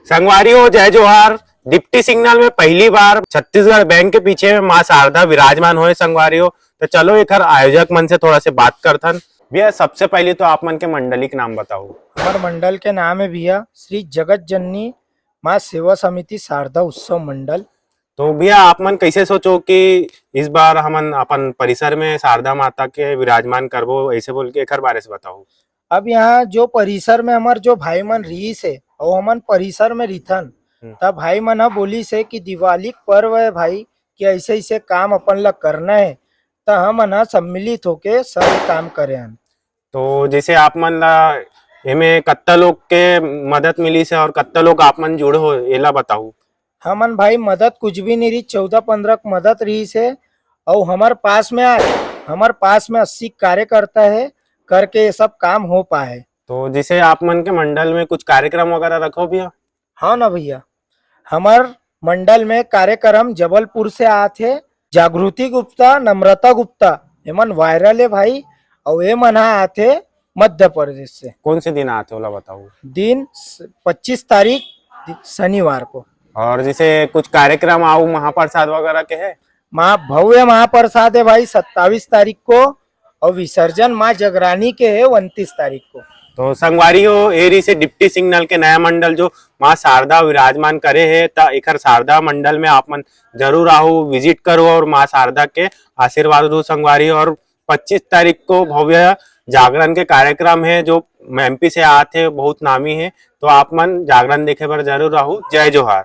संगवारियों जय जोहार। Deputy signal में पहली बार छत्तीसगढ़ बैंक के पीछे में माँ शारदा विराजमान होए संगवारियों। तो चलो एक आयोजक मन से थोड़ा से बात करथन। भैया सबसे पहले तो आप मन के मंडली के नाम बताओ। हमारे मंडल के नाम है भैया श्री जगत जननी माँ सेवा समिति शारदा उत्सव मंडल। तो भैया आप मन कैसे सोचो कि इस बार हमन अपन परिसर में शारदा माता के विराजमान करबो, ऐसे बोल के एक बारे से बताओ। अब यहाँ जो परिसर में हमार जो भाई मन रही से और हमन परिसर में रिथन तब भाई मन हा बोली से कि दिवाली पर्व है भाई कि ऐसे ऐसे काम अपन ला करना है तो हमन हा सम्मिलित होके सब काम करे हन। तो जैसे आप मन ला एमे कत्ता लोग के मदद मिली से और कत्ता लोग आप मन जुड़े हो एला बताओ। हमन भाई मदद कुछ भी नहीं रही, 14-15 मदद रही से और हमारे पास में आज हमारे पास में 80 कार्यकर्ता है करके ये सब काम हो पाए। तो जैसे आप मन के मंडल में कुछ कार्यक्रम वगैरह रखो भैया। हाँ ना भैया, हमार मंडल में कार्यक्रम जबलपुर से आते जागृति गुप्ता नम्रता गुप्ता एमन वायरल है भाई और ये मना आते मध्य प्रदेश से। कौन से दिन आते होला बताओ। दिन 25 तारीख शनिवार को। और जैसे कुछ कार्यक्रम आओ महाप्रसाद वगैरह के है। भव्य महाप्रसाद है भाई 27 तारीख को और विसर्जन माँ जगरानी के है 29 तारीख को। तो संगवारियों एरी से डिप्टी सिग्नल के नया मंडल जो माँ शारदा विराजमान करे है ता एकर शारदा मंडल में आप मन जरूर आओ, विजिट करो और माँ शारदा के आशीर्वाद दो संगवारियों। और 25 तारीख को भव्य जागरण के कार्यक्रम है जो एमपी से आते बहुत नामी है, तो आप मन जागरण देखे पर जरूर आओ। जय जोहार।